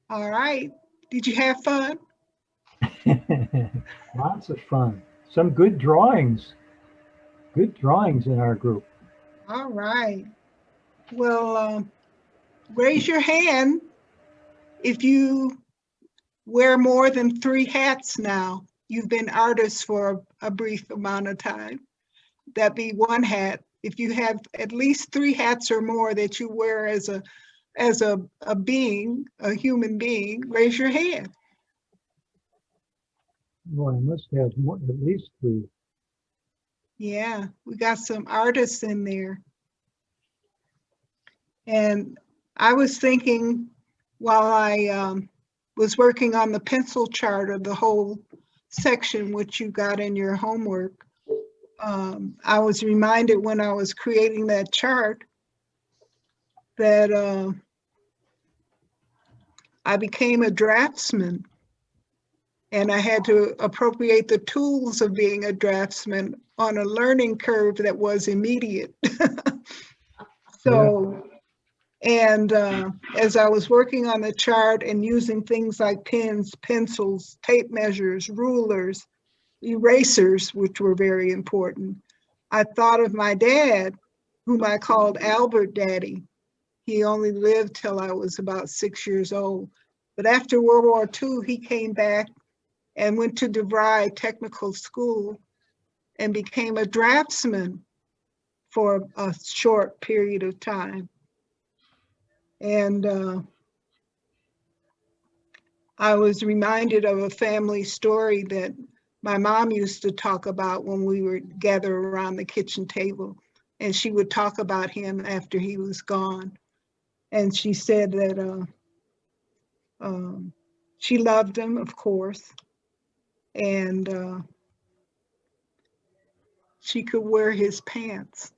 All right. Did you have fun? Lots of fun. Some good drawings. Good drawings in our group. All right. Well, raise your hand if you wear more than 3 hats now. You've been artists for a brief amount of time. That'd be 1 hat. If you have at least 3 hats or more that you wear as a being, a human being, raise your hand. Well, I must have more, at least 3. Yeah, we got some artists in there. And I was thinking while I was working on the pencil chart of the whole section, which you got in your homework, I was reminded when I was creating that chart that I became a draftsman, and I had to appropriate the tools of being a draftsman on a learning curve that was immediate. So, and as I was working on the chart and using things like pens, pencils, tape measures, rulers, erasers, which were very important, I thought of my dad, whom I called Albert Daddy. He only lived till I was about 6 years old. But after World War II, he came back and went to DeVry Technical School and became a draftsman for a short period of time. And I was reminded of a family story that my mom used to talk about when we would gather around the kitchen table, and she would talk about him after he was gone. And she said that she loved him, of course, and she could wear his pants,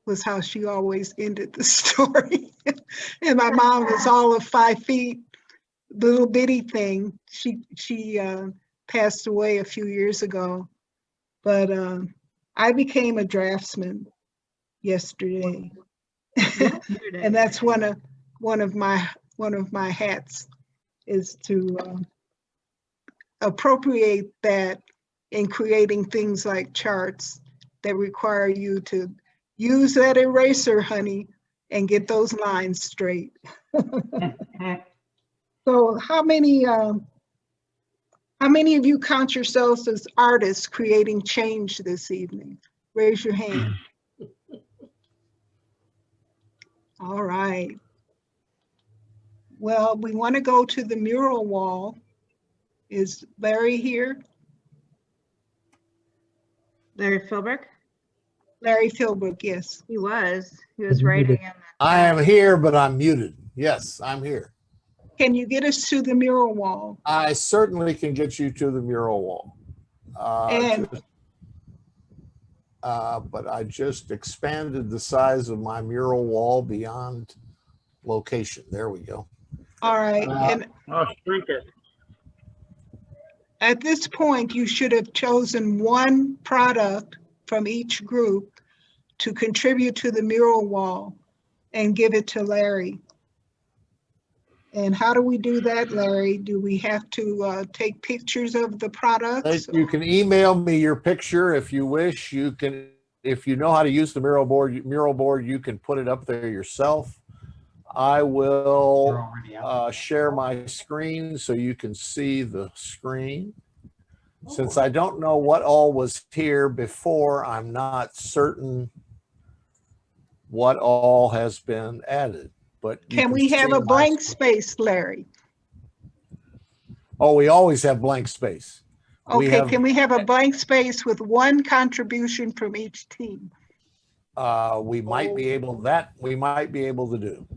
was how she always ended the story. And my mom was all of 5 feet, little bitty thing. She passed away a few years ago, but I became a draftsman yesterday. And that's one of my hats, is to appropriate that in creating things like charts that require you to use that eraser, honey, and get those lines straight. So how many of you count yourselves as artists creating change this evening? Raise your hand. All right. Well, we want to go to the mural wall. Is Larry here? Larry Philbrook? Larry Philbrook, yes. He was writing in the I am here, but I'm muted. Yes, I'm here. Can you get us to the mural wall? I certainly can get you to the mural wall. But I just expanded the size of my mural wall beyond location. There we go. All right. And I'll shrink it. at this point, you should have chosen one product from each group to contribute to the mural wall and give it to Larry. And how do we do that, Larry? Do we have to take pictures of the products? You can email me your picture if you wish. You can, if you know how to use the mural board, you can put it up there yourself. I will share my screen so you can see the screen. Since I don't know what all was here before, I'm not certain what all has been added. But can we have a blank space, Larry? Oh, we always have blank space. Okay, can we have a blank space with one contribution from each team? We might be able to do.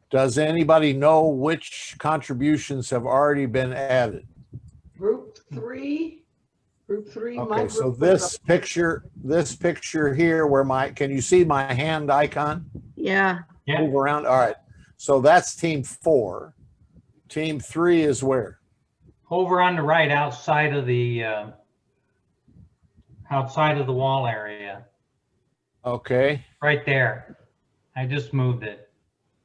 Does anybody know which contributions have already been added? Group three. Okay, so this picture here where can you see my hand icon? Yeah. Move around. All right. So that's team 4. Team 3 is where? Over on the right, outside of the wall area. Okay. Right there. I just moved it.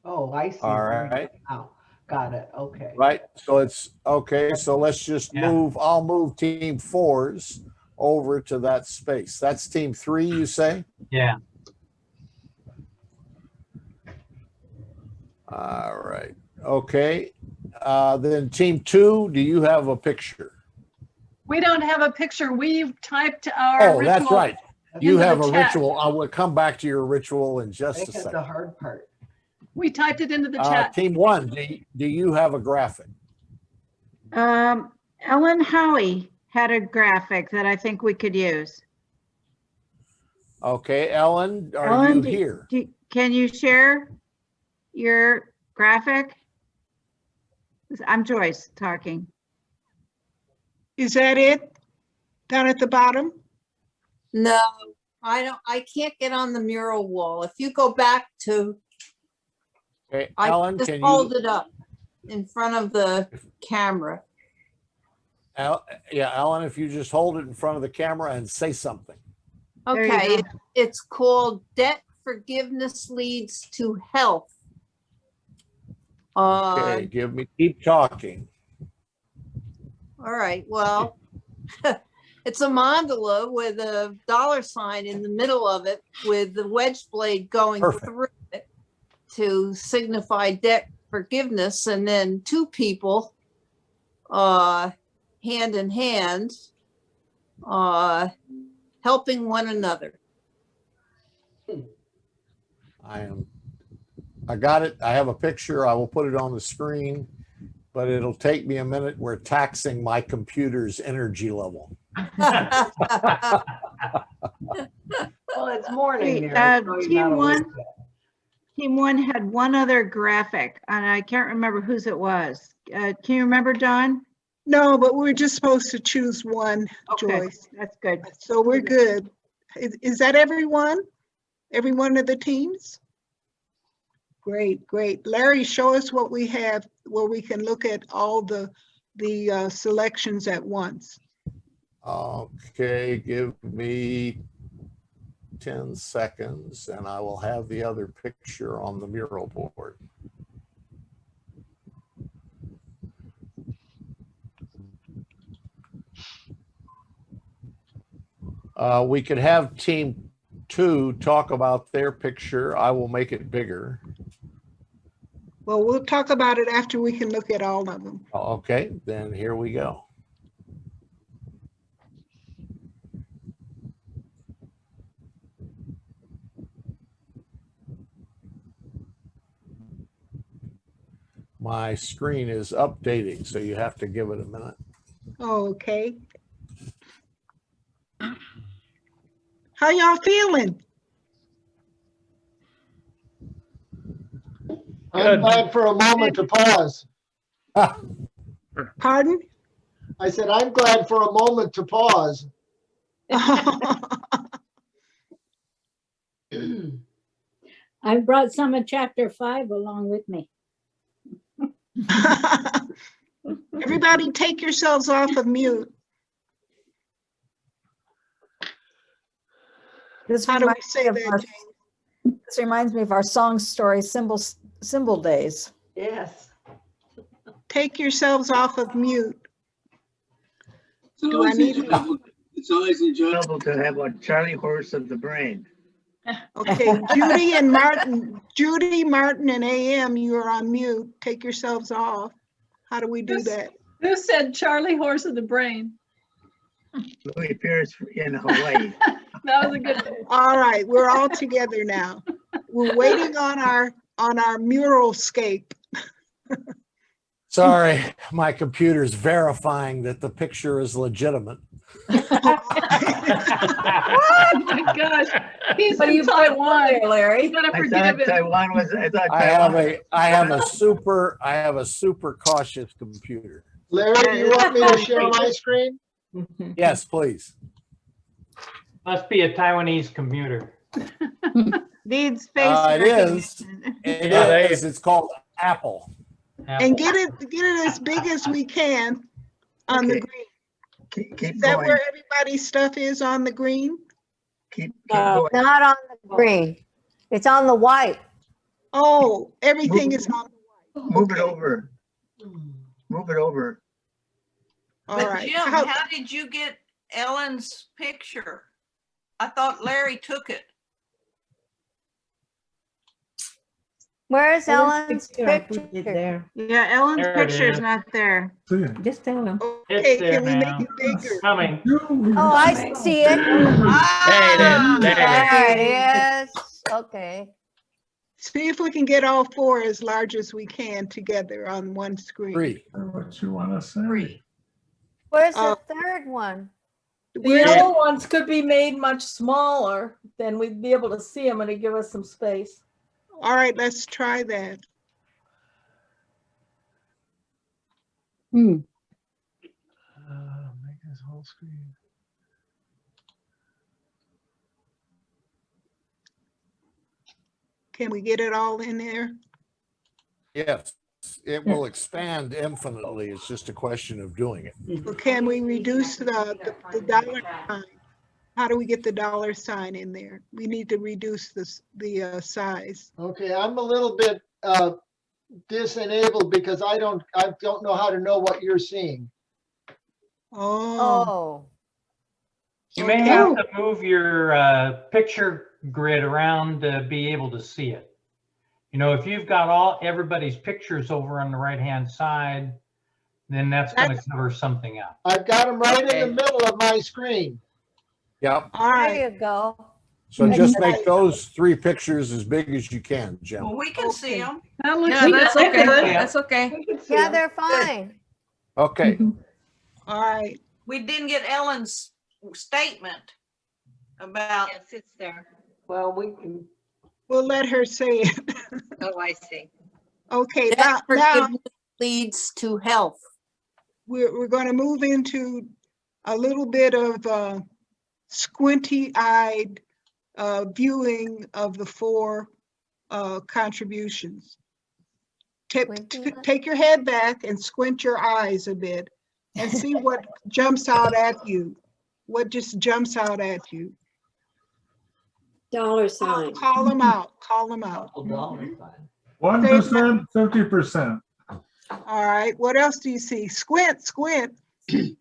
Oh, I see. All right. Wow. got it, okay. right? So it's, okay, so let's just Yeah. move, I'll move team 4's over to that space. That's team 3, you say? Yeah. All right, okay. Then team 2, do you have a picture? We don't have a picture. We've typed our Oh, ritual. that's right. You into have the a chat. ritual. I will come back to your ritual in just a Make it the second. hard part. We typed it into the chat. Team 1, do you have a graphic? Ellen Howie had a graphic that I think we could use. Okay, Ellen, are Ellen, you here? Can you share your graphic? I'm Joyce talking. Is that it? Down at the bottom? No, I can't get on the mural wall. If you go back to, Okay, I Ellen, just can hold you? it up in front of the camera. Yeah, Ellen, if you just hold it in front of the camera and say something. There you Okay, go. it's called Debt Forgiveness Leads to Health. Okay, keep talking. All right, well, it's a mandala with a $ in the middle of it with the wedge blade going Perfect. through it to signify debt forgiveness, and then two people hand in hand helping one another. I got it. I have a picture. I will put it on the screen, but it'll take me a minute. We're taxing my computer's energy level. Well, it's morning Wait, there. so you're not awake yet. Team 1 had one other graphic, and I can't remember whose it was. Can you remember, Dawn? No, but we're just supposed to choose one, Okay, Joyce. that's good. So we're good. Is that everyone? Every one of the teams? Great, great. Larry, show us what we have where we can look at all the selections at once. Okay, give me 10 seconds and I will have the other picture on the mural board. We could have team 2 talk about their picture. I will make it bigger. Well, we'll talk about it after we can look at all of them. Okay, then here we go. My screen is updating, so you have to give it a minute. Okay. How y'all feeling? I'm glad for a moment to pause. Pardon? I said, I'm glad for a moment to pause. I brought some of chapter 5 along with me. Everybody take yourselves off of mute. This How do we reminds say me of that, our, Jane? this reminds me of our song story, symbol days. Yes. Take yourselves off of mute. It's Do I always need- enjoyable. It's always enjoyable to have a Charlie horse of the brain. Okay, Judy and Martin, Judy, Martin, and AM, you are on mute. Take yourselves off. How do we do Yes. that? Who said Charlie Horse of the Brain? Louis Pierce in Hawaii. That was a good one. All right, we're all together now. We're waiting on our mural scape. Sorry, my computer's verifying that the picture is legitimate. Oh my gosh, he's What do you in put on Taiwan. there, Larry? You gotta I forgive thought him. Taiwan was, I thought I Taiwan. have a super cautious computer. Larry, you want me to share my screen? Yes, please. Must be a Taiwanese computer. Needs face It is. recognition. It Yeah, is. It's called Apple. And get it as big as we can on the Okay. green. Keep Is that going. where everybody's stuff is, on the green? Keep No. going. Not on the green. It's on the white. Oh, everything is on. Move it okay. over. Move it over. All But right. Jim, how did you get Ellen's picture? I thought Larry took it. Where's Ellen's Ellen's picture? Yeah, Ellen's There it picture is is. not there. Just tell them. Okay, It's there can we make now. it bigger? It's coming. Oh, I see it. Ah, There it is. Okay. See if we can get all four as large as we can together on one screen. 3. What you want to say? Three. Where's the third one? The Where's yellow ones could be made much smaller, then we'd be able to see them and it'd give us some space. All right, let's try that. Hmm. Make this whole screen. Can we get it all in there? Yes, it will expand infinitely. It's just a question of doing it. Or can we reduce the dollar sign? How do we get the dollar sign in there? We need to reduce the size. Okay, I'm a little bit disenabled because I don't know how to know what you're seeing. Oh, Oh, You may Okay. have to move your picture grid around to be able to see it. You know, if you've got everybody's pictures over on the right-hand side, then that's going to cover something up. I've got them right in Okay. the middle of my screen. Yep. all right. there you go. So just make those 3 pictures as big as you can, Jim. Well, we can see them. That looks Yeah, that's good. okay. Yeah. That's okay. We can see Yeah, them. they're fine. Okay. All right. We didn't get Ellen's statement about. Yes, it's there. Well, we can. We'll let her say it. Oh, I see. Okay, That now forgiveness leads to health. we're going to move into a little bit of squinty-eyed viewing of the 4 contributions. Take your head back and squint your eyes a bit and see what jumps out at you. What just jumps out at you? Dollar sign. Call them out. Call them out. 1%, 50%. All right. What else do you see? Squint, squint. 2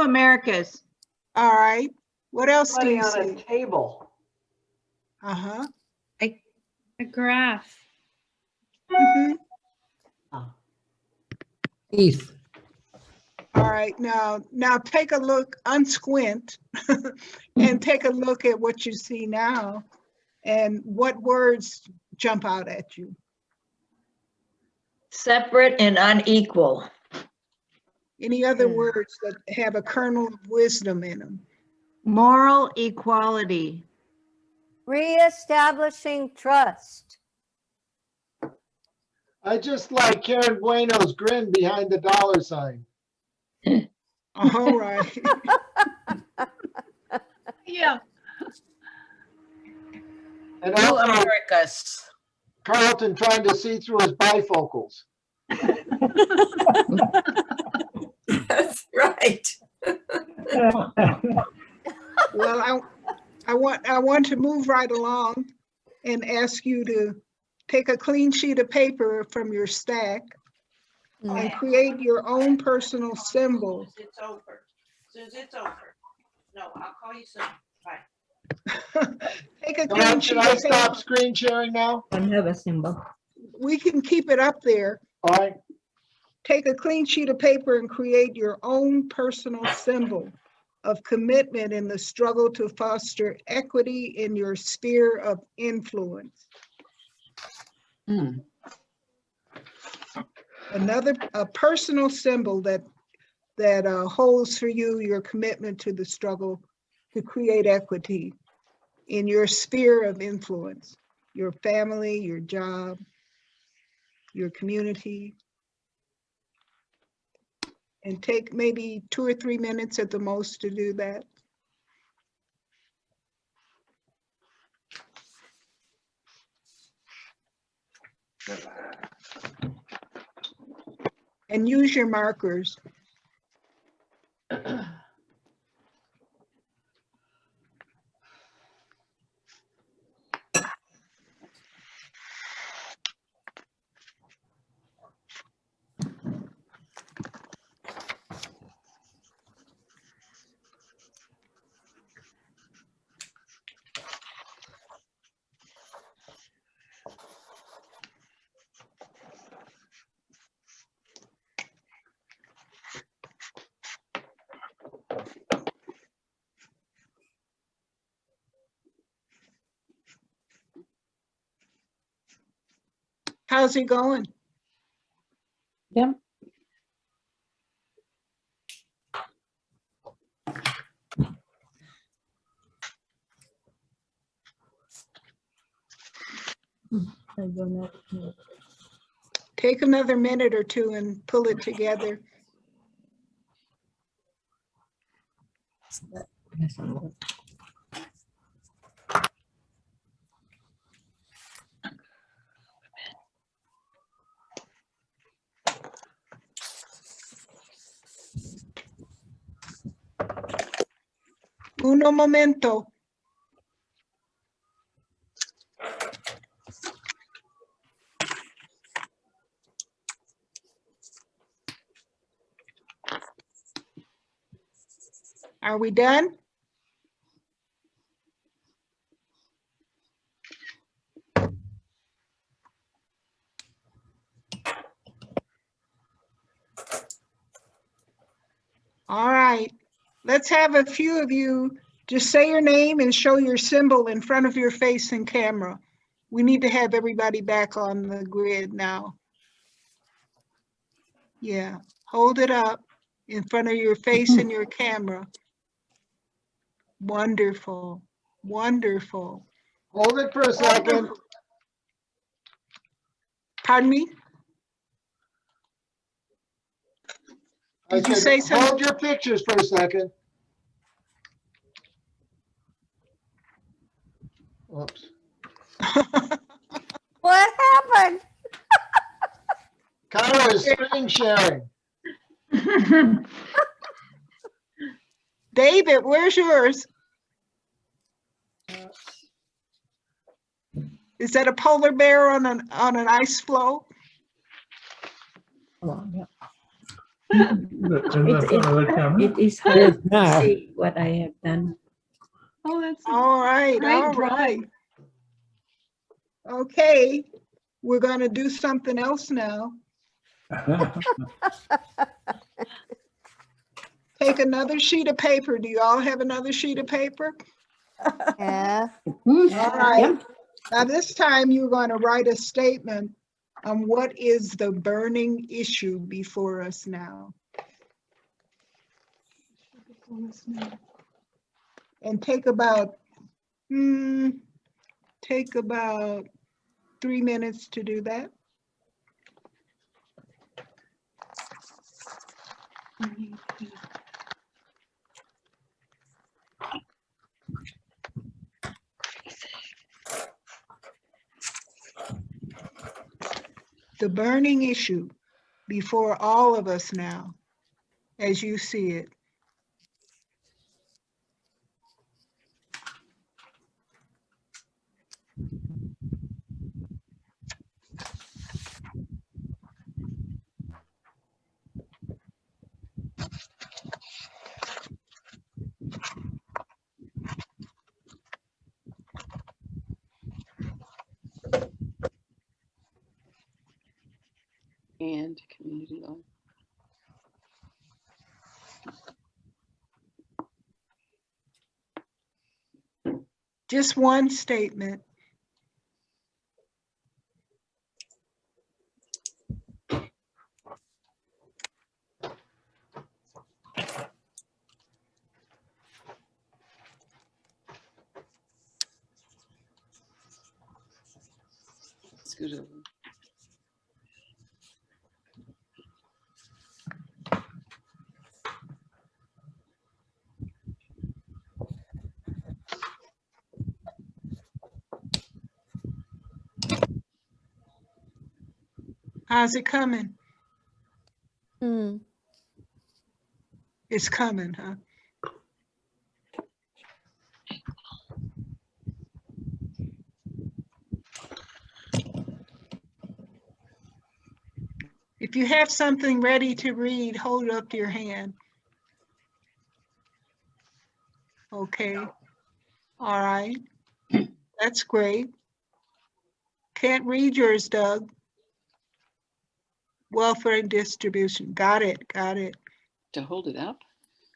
Americas. All right. What else do Somebody you on see? a table. Uh-huh. A graph. Mhm. Teeth. All right. Now take a look, unsquint, and take a look at what you see now and what words jump out at you. Separate and unequal. Any other words that have a kernel of wisdom in them? Moral equality. Reestablishing trust. I just like Karen Bueno's grin behind the dollar sign. All right. Yeah. And Two also Americas. Carlton trying to see through his bifocals. That's right. Well, I want to move right along and ask you to take a clean sheet of paper from your stack and create your own personal symbol. It's over. Since it's over. No, I'll call you soon. Bye. Take a clean sheet Can I of stop paper. screen sharing now? I have a symbol. We can keep it up there. All right. Take a clean sheet of paper and create your own personal symbol of commitment in the struggle to foster equity in your sphere of influence. A personal symbol that holds for you your commitment to the struggle to create equity in your sphere of influence, your family, your job, your community. And take maybe 2 or 3 minutes at the most to do that. And use your markers. How's it going? Yep. I don't know. Take another minute or two and pull it together. Uno momento. Are we done? All right. Let's have a few of you just say your name and show your symbol in front of your face and camera. We need to have everybody back on the grid now. Yeah, hold it up in front of your face and your camera. Wonderful, wonderful. Hold it for a second. Pardon me? Did you say something? Hold your pictures for a second. Oops. What happened? Kyle is screen sharing. David, where's yours? Is that a polar bear on an ice floe? It is hard to see what I have done. Oh, that's All right, great all right. drawing. Okay, we're gonna do something else now. Take another sheet of paper. Do you all have another sheet of paper? Yeah. All right. Now this time you're going to write a statement on what is the burning issue before us now. And take about 3 minutes to do that. The burning issue before all of us now, as you see it. And community life. Just one statement. Scoot over. How's it coming? Hmm. It's coming, huh? If you have something ready to read, hold it up to your hand. Okay. All right. That's great. Can't read yours, Doug. Welfare and distribution. Got it. Got it. To hold it up?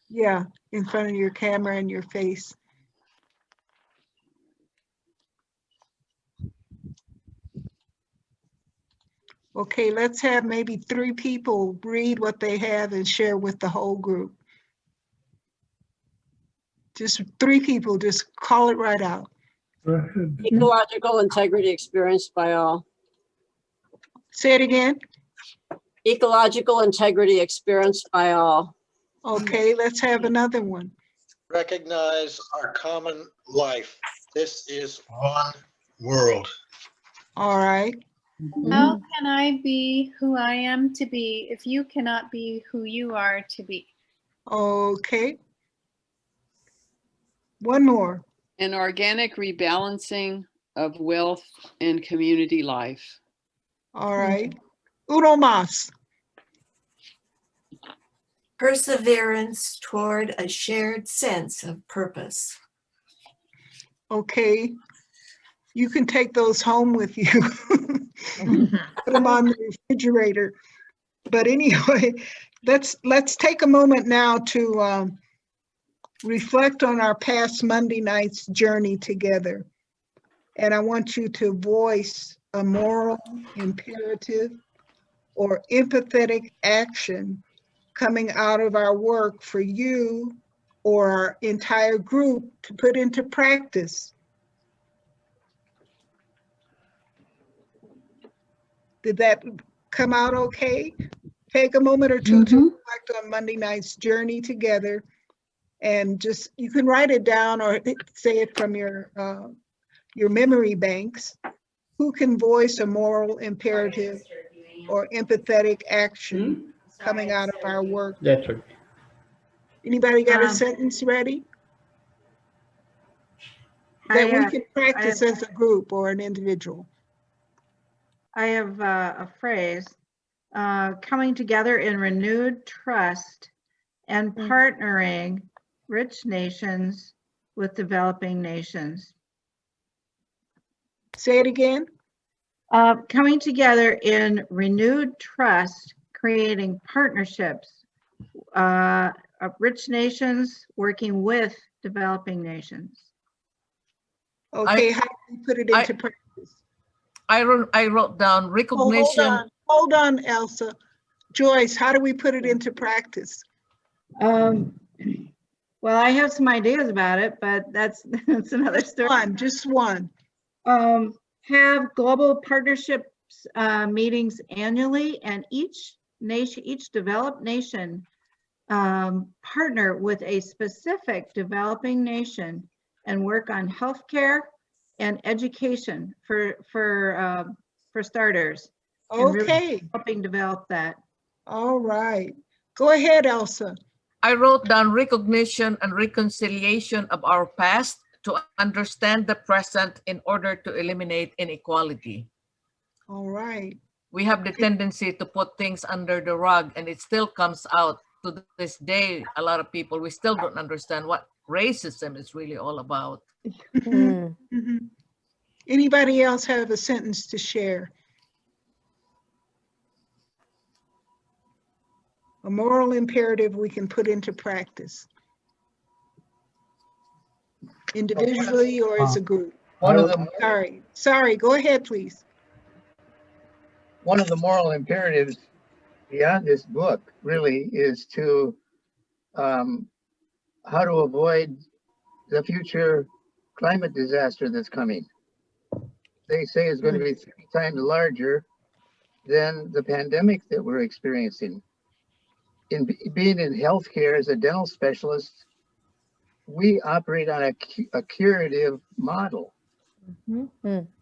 Yeah, in front of your camera and your face. Okay, let's have maybe 3 people read what they have and share with the whole group. Just 3 people, just call it right out. Ecological integrity experienced by all. Say it again. Ecological integrity experienced by all. Okay, let's have another one. Recognize our common life. This is one world. All right. How can I be who I am to be if you cannot be who you are to be? Okay. One more. An organic rebalancing of wealth and community life. All right. Uno más. Perseverance toward a shared sense of purpose. Okay. You can take those home with you. Put them on the refrigerator. But anyway, let's take a moment now to reflect on our past Monday night's journey together. And I want you to voice a moral imperative or empathetic action coming out of our work for you or our entire group to put into practice. Did that come out okay? Take a moment or two to reflect on Monday night's journey together, and just, you can write it down or say it from your memory banks. Who can voice a moral imperative or empathetic action coming out of our work? That's right. Anybody got a sentence ready? That we can practice as a group or an individual. I have a phrase, coming together in renewed trust and partnering rich nations with developing nations. Say it again. Coming together in renewed trust, creating partnerships of rich nations working with developing nations. Okay, how do we put it into practice? I wrote down recognition. Hold on, Elsa. Joyce, how do we put it into practice? Well, I have some ideas about it, but that's another story. Just one. Have global partnerships meetings annually, and each developed nation partner with a specific developing nation and work on healthcare and education for starters. And really helping develop that. All right. Go ahead, Elsa. I wrote down recognition and reconciliation of our past to understand the present in order to eliminate inequality. All right. We have the tendency to put things under the rug, and it still comes out to this day. A lot of people, we still don't understand what racism is really all about. Anybody else have a sentence to share? A moral imperative we can put into practice, individually or as a group. Sorry, go ahead, please. One of the moral imperatives beyond this book really is to how to avoid the future climate disaster that's coming. They say it's going to be 3 times larger than the pandemic that we're experiencing. In being in healthcare as a dental specialist, we operate on a curative model.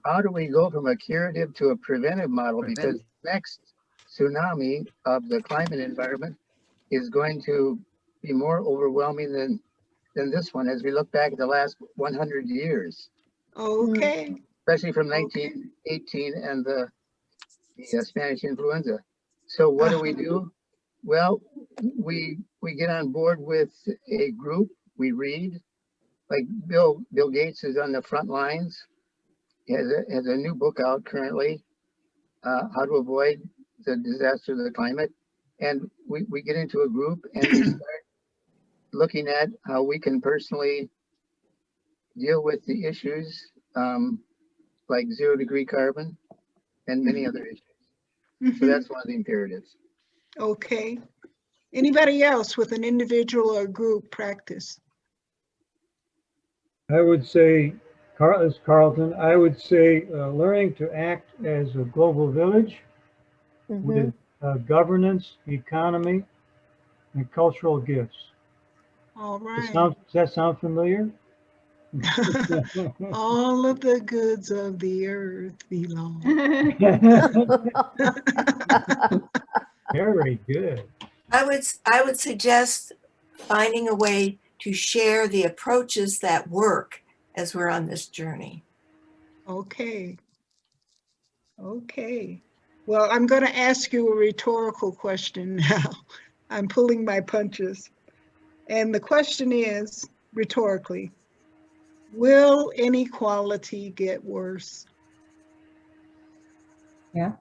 How do we go from a curative to a preventive model? Because next tsunami of the climate environment is going to be more overwhelming than this one as we look back at the last 100 years. Okay. Especially from 1918 and the Spanish influenza. So what do? Well, we get on board with a group, we read, like Bill Gates is on the front lines. He has a new book out currently, How to Avoid the Disaster of the Climate. And we get into a group and we start looking at how we can personally deal with the issues like 0 degree carbon and many other issues. So that's one of the imperatives. Okay. Anybody else with an individual or group practice? I would say, Carlton, I would say learning to act as a global village with governance, economy, and cultural gifts. All right. Does that sound familiar? All of the goods of the earth belong. Very good. I would suggest finding a way to share the approaches that work as we're on this journey. Okay. Okay. Well, I'm going to ask you a rhetorical question now. I'm pulling my punches. And the question is, rhetorically, will inequality get worse? Yeah.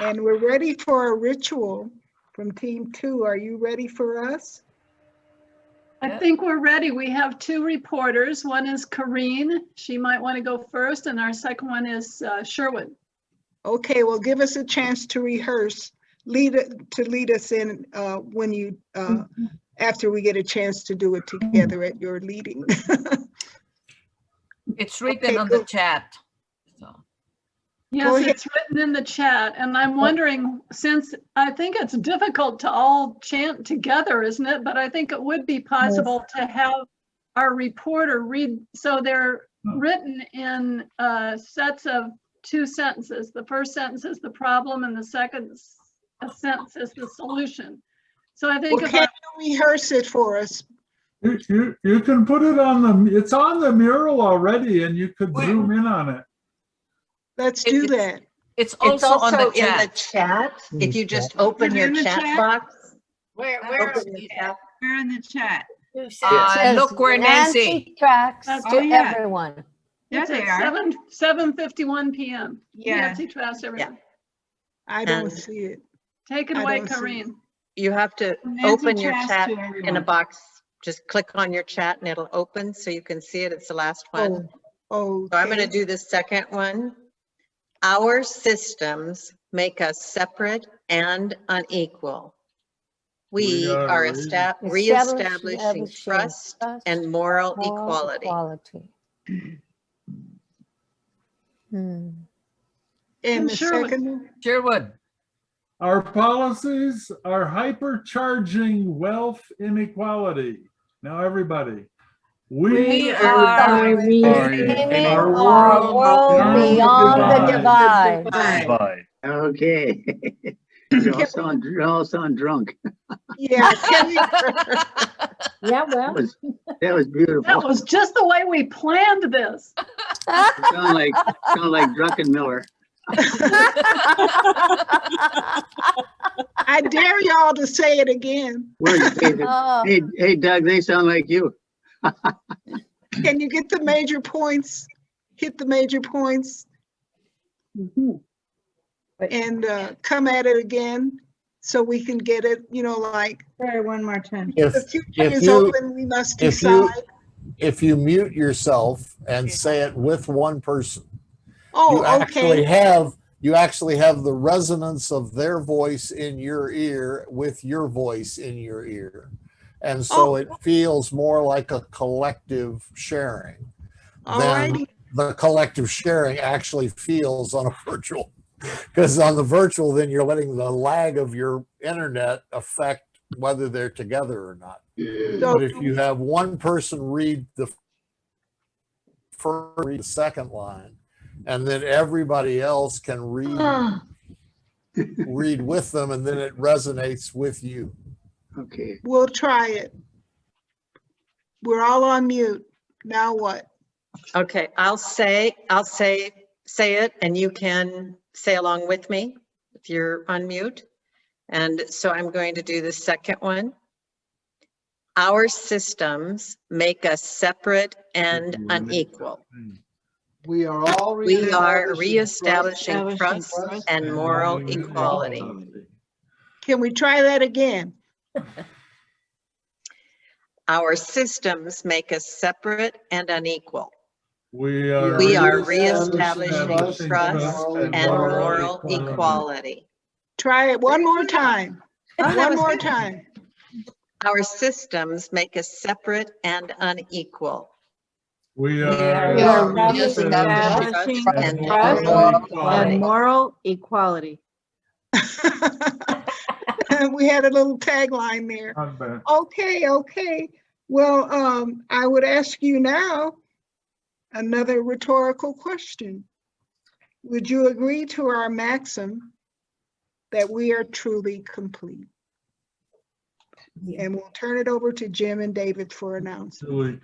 And we're ready for a ritual from Team 2. Are you ready for us? I think we're ready. We have two reporters. One is Kareen. She might want to go first. And our second one is Sherwood. Okay, well, give us a chance to rehearse, lead us in when you, after we get a chance to do it together at your leading. It's written on the chat. So. Yes, it's written in the chat. And I'm wondering, since I think it's difficult to all chant together, isn't it? But I think it would be possible to have our reporter read. So they're written in sets of 2 sentences. The first sentence is the problem and the second sentence is the solution. So I think can you rehearse it for us? You can put it on it's on the mural already, and you could zoom in on it. Let's do that. It's also on the in chat. the chat. If you just open your chat box. Where Open the chat. We're in the chat. Look where Nancy. Tracks That's to everyone. There There they they are. are. 7:51 p.m. Yeah. Nancy Trask, everyone. I don't And see it. Take it I away, don't see Kareen. You have to Nancy open your Trask chat to in a everyone. box. Just click on your chat and it'll open so you can see it. It's the last one. Oh, So I'm going to do the second one. Our systems make us separate and unequal. We are reestablishing trust and moral equality. And the second one? Sherwood. Our policies are hypercharging wealth inequality. Now, everybody. We are reclaiming our world beyond the divide. Okay. You all sound drunk. Yeah. Yeah, well. That was beautiful. That was just the way we planned this. Sound like Drunken Miller. I dare y'all to say it again. Hey, Doug, they sound like you. Can you get the major points? Hit the major points. And come at it again so we can get it, like. Sorry, one more time. The future is open, we must decide. If you mute yourself and say it with one person, Oh, you actually have the resonance of their voice in your ear with your voice in your ear. And so it feels more like a collective sharing than the collective sharing actually feels on a virtual. Because on the virtual, then you're letting the lag of your internet affect whether they're together or not. But if you have one person read the first, read the second line, and then everybody else can read with them, and then it resonates with you. Okay. We'll try it. We're all on mute. Now what? Okay, I'll say it, and you can say along with me if you're on mute. And so I'm going to do the second one. Our systems make us separate and unequal. We are reestablishing trust and moral equality. Can we try that again? Our systems make us separate and unequal. We are We are reestablishing reestablishing trust and moral equality. Try it one more time. Oh, that One was more good. time. Our systems make us separate and unequal. We We are are reestablishing reestablishing and trust moral and equality. moral equality. We had a little tagline there. Not bad. Okay, okay. Well, I would ask you now another rhetorical question. Would you agree to our maxim that we are truly complete? And we'll turn it over to Jim and David for announcements. Truly